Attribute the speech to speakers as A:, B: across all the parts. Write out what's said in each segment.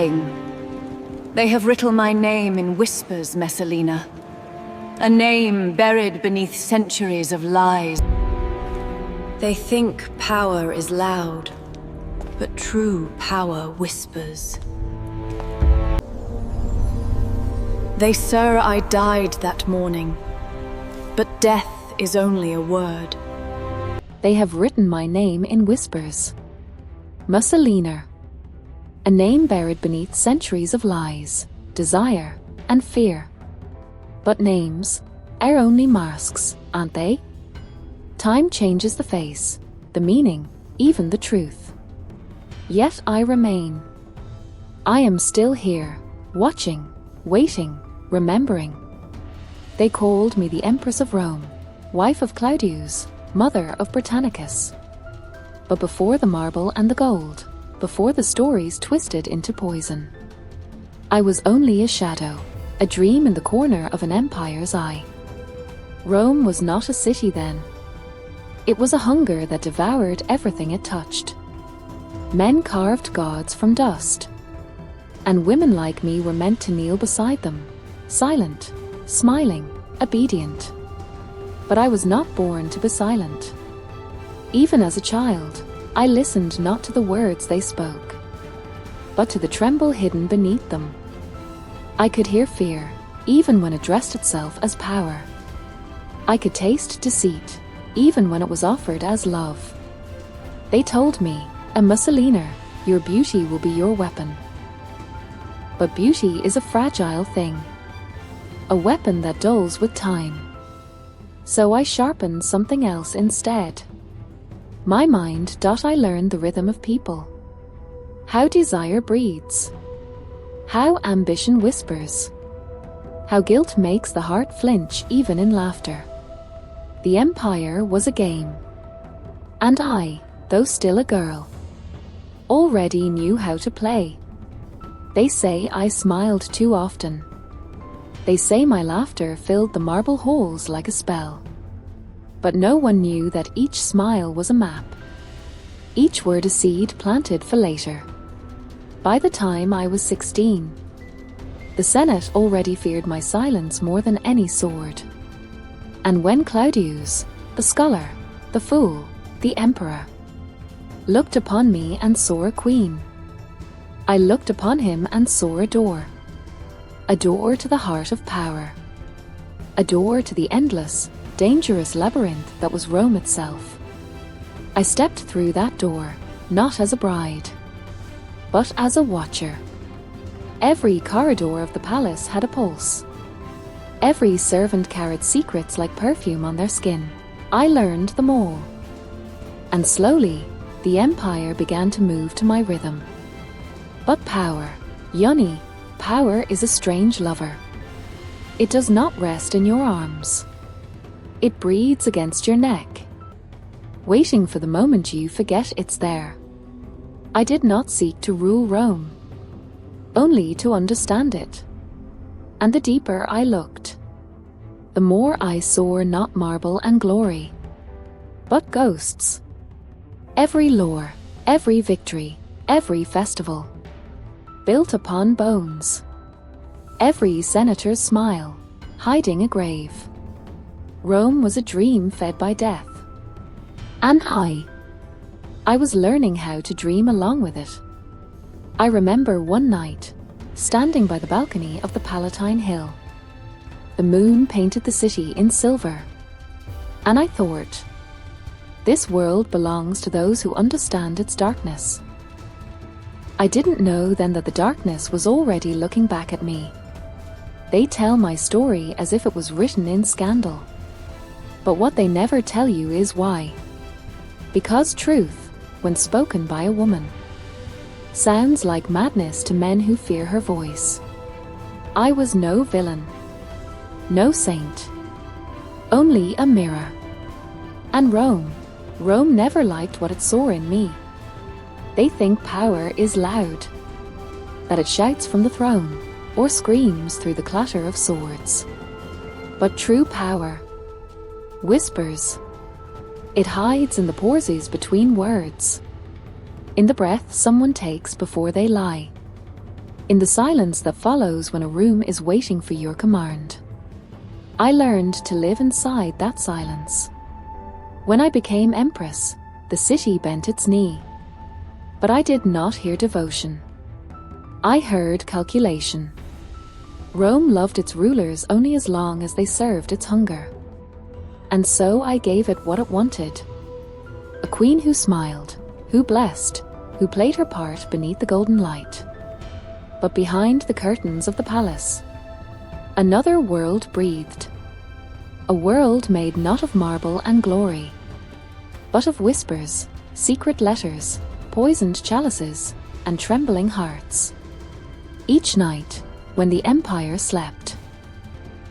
A: They have written my name in whispers, Messalina. A name buried beneath centuries of lies. They think power is loud, but true power whispers. They say I died that morning, but death is only a word.
B: They have written my name in whispers. Messalina. A name buried beneath centuries of lies, desire, and fear. But names are only masks, aren't they? Time changes the face, the meaning, even the truth. Yet I remain. I am still here, watching, waiting, remembering. They called me the Empress of Rome, wife of Claudius, mother of Britannicus. But before the marble and the gold, before the stories twisted into poison, I was only a shadow, a dream in the corner of an empire's eye. Rome was not a city then. It was a hunger that devoured everything it touched. Men carved gods from dust, and women like me were meant to kneel beside them, silent, smiling, obedient. But I was not born to be silent. Even as a child, I listened not to the words they spoke, but to the tremble hidden beneath them. I could hear fear, even when it dressed itself as power. I could taste deceit, even when it was offered as love. They told me, "A Messalina, your beauty will be your weapon." But beauty is a fragile thing, a weapon that dulls with time. So I sharpened something else instead. My mind. I learned the rhythm of people, how desire breathes, how ambition whispers, how guilt makes the heart flinch even in laughter. The empire was a game, and I, though still a girl, already knew how to play. They say I smiled too often. They say my laughter filled the marble halls like a spell. But no one knew that each smile was a map, each word a seed planted for later. By the time I was 16, the Senate already feared my silence more than any sword. And when Claudius, the scholar, the fool, the emperor, looked upon me and saw a queen, I looked upon him and saw a door to the heart of power, a door to the endless, dangerous labyrinth that was Rome itself. I stepped through that door, not as a bride, but as a watcher. Every corridor of the palace had a pulse. Every servant carried secrets like perfume on their skin. I learned them all. And slowly, the empire began to move to my rhythm. But power, Yoni, power is a strange lover. It does not rest in your arms. It breathes against your neck, waiting for the moment you forget it's there. I did not seek to rule Rome, only to understand it. And the deeper I looked, the more I saw not marble and glory, but ghosts. Every lore, every victory, every festival, built upon bones. Every senator's smile, hiding a grave. Rome was a dream fed by death. And I was learning how to dream along with it. I remember one night, standing by the balcony of the Palatine Hill. The moon painted the city in silver. And I thought, this world belongs to those who understand its darkness. I didn't know then that the darkness was already looking back at me. They tell my story as if it was written in scandal. But what they never tell you is why. Because truth, when spoken by a woman, sounds like madness to men who fear her voice. I was no villain, no saint, only a mirror. And Rome never liked what it saw in me. They think power is loud, that it shouts from the throne, or screams through the clatter of swords. But true power whispers. It hides in the pauses between words, in the breath someone takes before they lie, in the silence that follows when a room is waiting for your command. I learned to live inside that silence. When I became Empress, the city bent its knee. But I did not hear devotion. I heard calculation. Rome loved its rulers only as long as they served its hunger. And so I gave it what it wanted. A queen who smiled, who blessed, who played her part beneath the golden light. But behind the curtains of the palace, another world breathed. A world made not of marble and glory, but of whispers, secret letters, poisoned chalices, and trembling hearts. Each night, when the empire slept,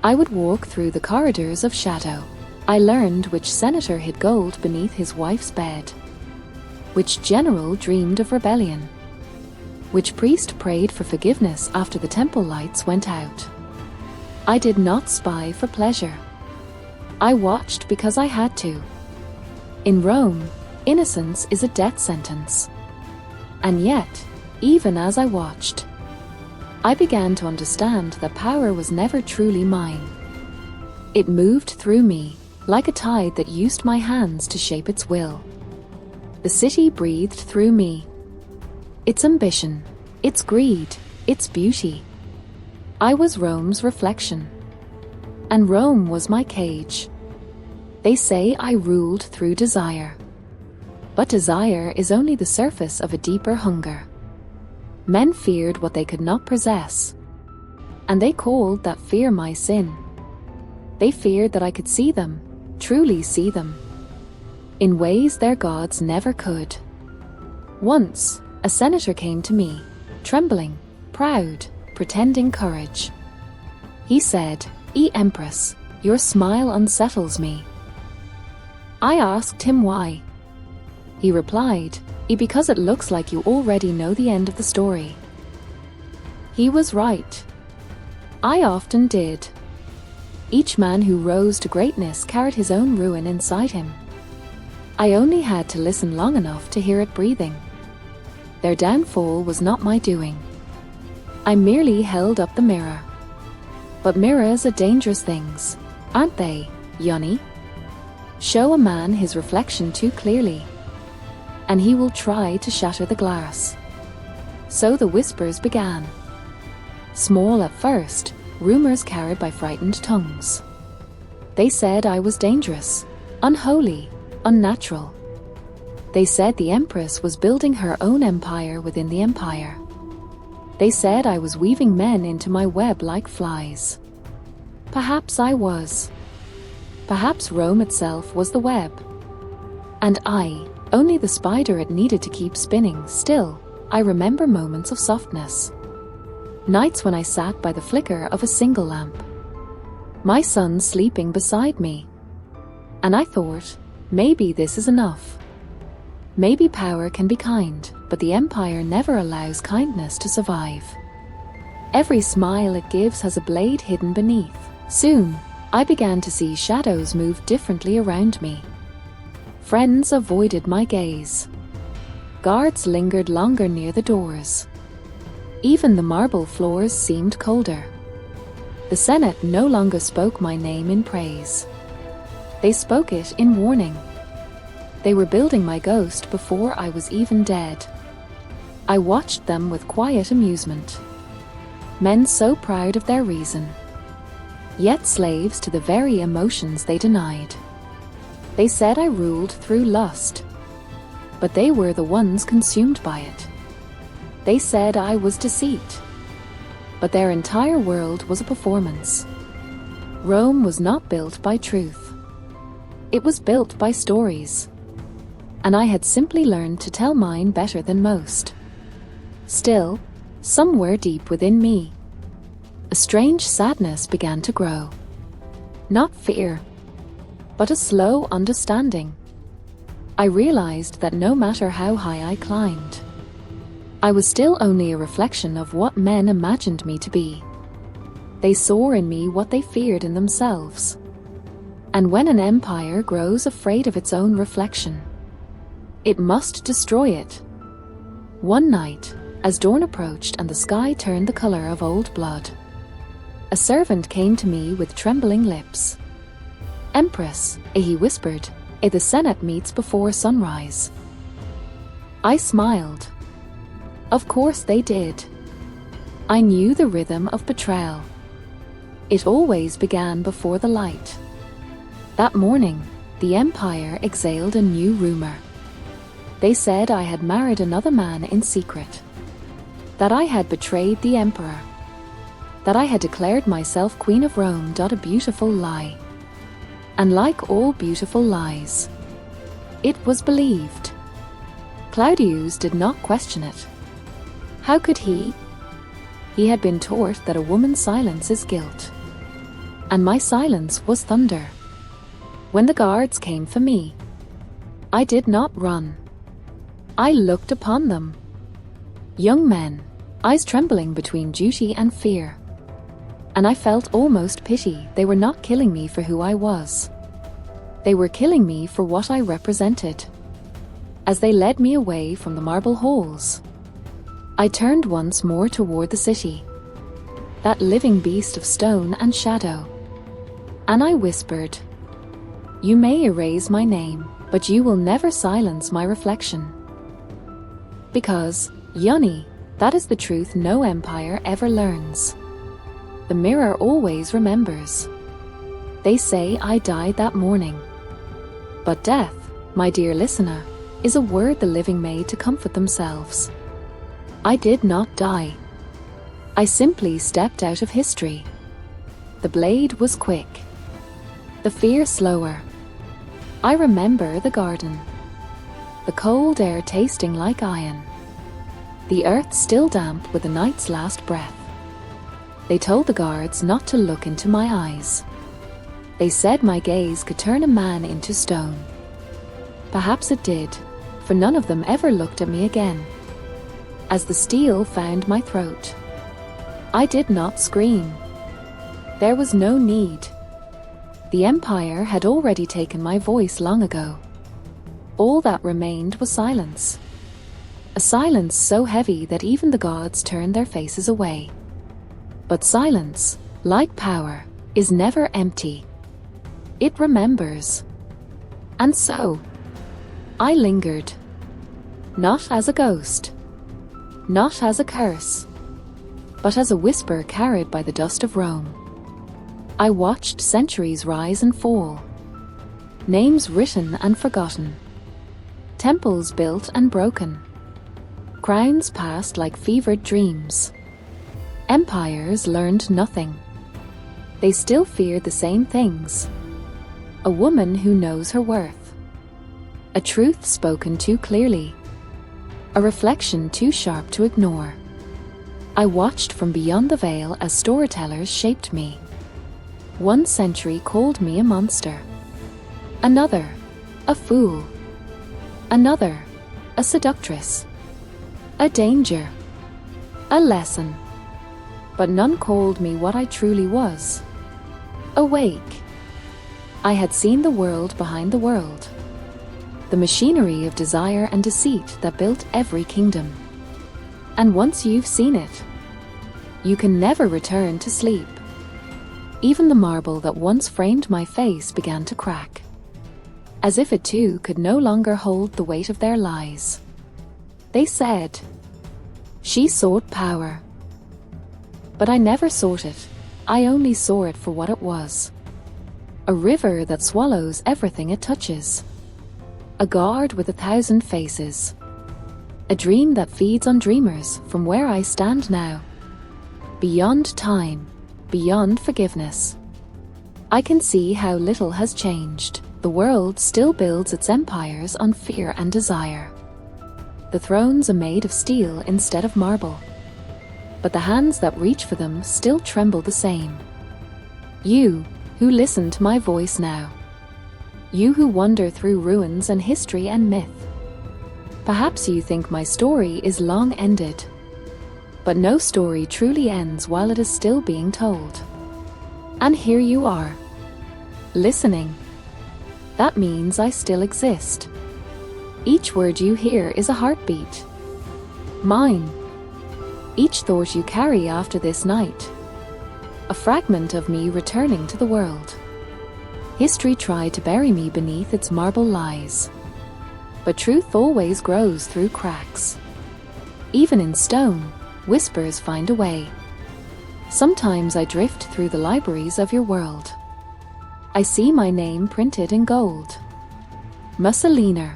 B: I would walk through the corridors of shadow. I learned which senator hid gold beneath his wife's bed, which general dreamed of rebellion, which priest prayed for forgiveness after the temple lights went out. I did not spy for pleasure. I watched because I had to. In Rome, innocence is a death sentence. And yet, even as I watched, I began to understand that power was never truly mine. It moved through me, like a tide that used my hands to shape its will. The city breathed through me. Its ambition, its greed, its beauty. I was Rome's reflection. And Rome was my cage. They say I ruled through desire. But desire is only the surface of a deeper hunger. Men feared what they could not possess, and they called that fear my sin. They feared that I could see them, truly see them, in ways their gods never could. Once, a senator came to me, trembling, proud, pretending courage. He said, Empress, your smile unsettles me." I asked him why. He replied, "Because it looks like you already know the end of the story." He was right. I often did. Each man who rose to greatness carried his own ruin inside him. I only had to listen long enough to hear it breathing. Their downfall was not my doing. I merely held up the mirror. But mirrors are dangerous things, aren't they, Yoni? Show a man his reflection too clearly, and he will try to shatter the glass. So the whispers began. Small at first, rumors carried by frightened tongues. They said I was dangerous, unholy, unnatural. They said the Empress was building her own empire within the empire. They said I was weaving men into my web like flies. Perhaps I was. Perhaps Rome itself was the web. And I, only the spider it needed to keep spinning. Still, I remember moments of softness. Nights when I sat by the flicker of a single lamp. My son sleeping beside me. And I thought, maybe this is enough. Maybe power can be kind, but the empire never allows kindness to survive. Every smile it gives has a blade hidden beneath. Soon, I began to see shadows move differently around me. Friends avoided my gaze. Guards lingered longer near the doors. Even the marble floors seemed colder. The Senate no longer spoke my name in praise. They spoke it in warning. They were building my ghost before I was even dead. I watched them with quiet amusement. Men so proud of their reason, yet slaves to the very emotions they denied. They said I ruled through lust, but they were the ones consumed by it. They said I was deceit, but their entire world was a performance. Rome was not built by truth. It was built by stories. And I had simply learned to tell mine better than most. Still, somewhere deep within me, a strange sadness began to grow. Not fear, but a slow understanding. I realized that no matter how high I climbed, I was still only a reflection of what men imagined me to be. They saw in me what they feared in themselves. And when an empire grows afraid of its own reflection, it must destroy it. One night, As dawn approached and the sky turned the color of old blood, a servant came to me with trembling lips. "Empress," he whispered, "the Senate meets before sunrise." I smiled. Of course they did. I knew the rhythm of betrayal. It always began before the light. That morning, the Empire exhaled a new rumor. They said I had married another man in secret, that I had betrayed the Emperor, that I had declared myself Queen of Rome. A beautiful lie. And like all beautiful lies, it was believed. Claudius did not question it. How could he? He had been taught that a woman's silence is guilt, and my silence was thunder. When the guards came for me, I did not run. I looked upon them. Young men, eyes trembling between duty and fear. And I felt almost pity. They were not killing me for who I was. They were killing me for what I represented. As they led me away from the marble halls, I turned once more toward the city, that living beast of stone and shadow. And I whispered, "You may erase my name, but you will never silence my reflection." Because, Yoni, that is the truth no empire ever learns. The mirror always remembers. They say I died that morning. But death, my dear listener, is a word the living made to comfort themselves. I did not die. I simply stepped out of history. The blade was quick, the fear slower. I remember the garden, the cold air tasting like iron, the earth still damp with the night's last breath. They told the guards not to look into my eyes. They said my gaze could turn a man into stone. Perhaps it did, for none of them ever looked at me again. As the steel found my throat, I did not scream. There was no need. The Empire had already taken my voice long ago. All that remained was silence. A silence so heavy that even the gods turned their faces away. But silence, like power, is never empty. It remembers. And so, I lingered. Not as a ghost, not as a curse, but as a whisper carried by the dust of Rome. I watched centuries rise and fall, names written and forgotten, temples built and broken, crowns passed like fevered dreams. Empires learned nothing. They still feared the same things. A woman who knows her worth, a truth spoken too clearly, a reflection too sharp to ignore. I watched from beyond the veil as storytellers shaped me. One century called me a monster, another, a fool, another, a seductress, a danger, a lesson. But none called me what I truly was. Awake. I had seen the world behind the world, the machinery of desire and deceit that built every kingdom. And once you've seen it, you can never return to sleep. Even the marble that once framed my face began to crack, as if it too could no longer hold the weight of their lies. They said, "She sought power." But I never sought it. I only saw it for what it was. A river that swallows everything it touches. A god with 1,000 faces. A dream that feeds on dreamers from where I stand now. Beyond time, beyond forgiveness. I can see how little has changed. The world still builds its empires on fear and desire. The thrones are made of steel instead of marble, but the hands that reach for them still tremble the same. You, who listen to my voice now. You who wander through ruins and history and myth. Perhaps you think my story is long ended, but no story truly ends while it is still being told. And here you are, listening. That means I still exist. Each word you hear is a heartbeat. Mine, Each thought you carry after this night, a fragment of me returning to the world. History tried to bury me beneath its marble lies, but truth always grows through cracks. Even in stone, whispers find a way. Sometimes I drift through the libraries of your world. I see my name printed in gold. Messalina.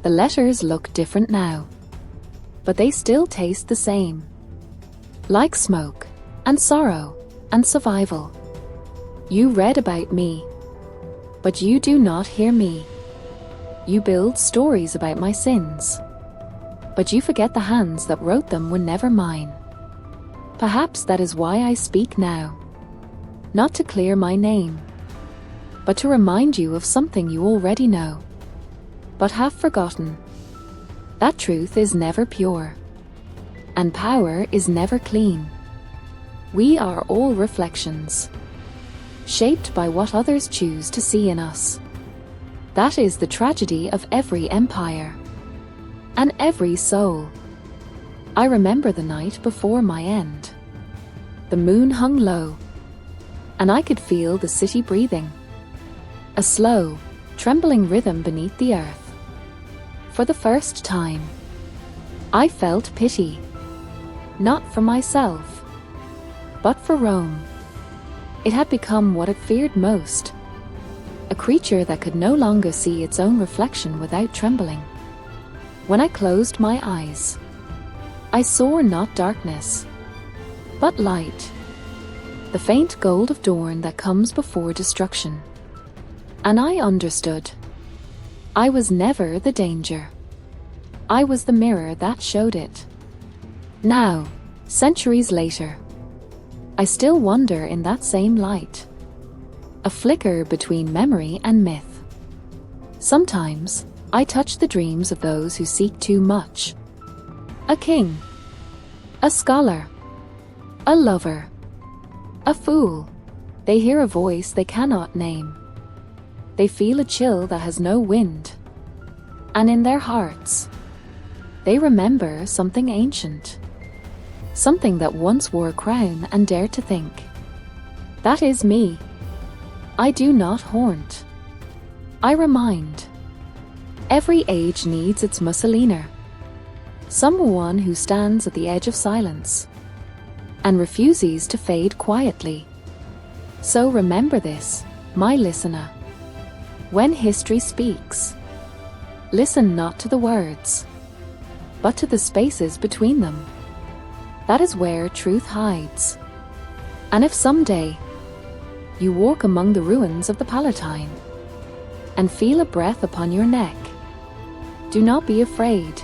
B: The letters look different now, but they still taste the same. Like smoke, and sorrow, and survival. You read about me, but you do not hear me. You build stories about my sins, but you forget the hands that wrote them were never mine. Perhaps that is why I speak now. Not to clear my name, but to remind you of something you already know, but have forgotten. That truth is never pure, and power is never clean. We are all reflections, shaped by what others choose to see in us. That is the tragedy of every empire, and every soul. I remember the night before my end. The moon hung low, and I could feel the city breathing. A slow, trembling rhythm beneath the earth. For the first time, I felt pity, not for myself, but for Rome. It had become what it feared most, a creature that could no longer see its own reflection without trembling. When I closed my eyes, I saw not darkness, but light, the faint gold of dawn that comes before destruction. And I understood. I was never the danger. I was the mirror that showed it. Now, centuries later, I still wander in that same light, a flicker between memory and myth. Sometimes, I touch the dreams of those who seek too much. A king, a scholar, a lover, a fool. They hear a voice they cannot name. They feel a chill that has no wind. And in their hearts, they remember something ancient. Something that once wore a crown and dared to think. That is me. I do not haunt. I remind. Every age needs its Messalina. Someone who stands at the edge of silence and refuses to fade quietly. So remember this, my listener. When history speaks, listen not to the words, but to the spaces between them. That is where truth hides. And if someday you walk among the ruins of the Palatine and feel a breath upon your neck, do not be afraid.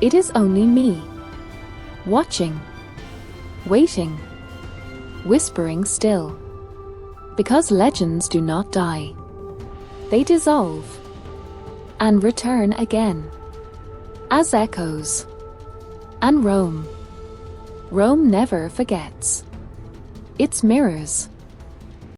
B: It is only me, watching, waiting, whispering still. Because legends do not die. They dissolve and return again as echoes. And Rome never forgets. Its mirrors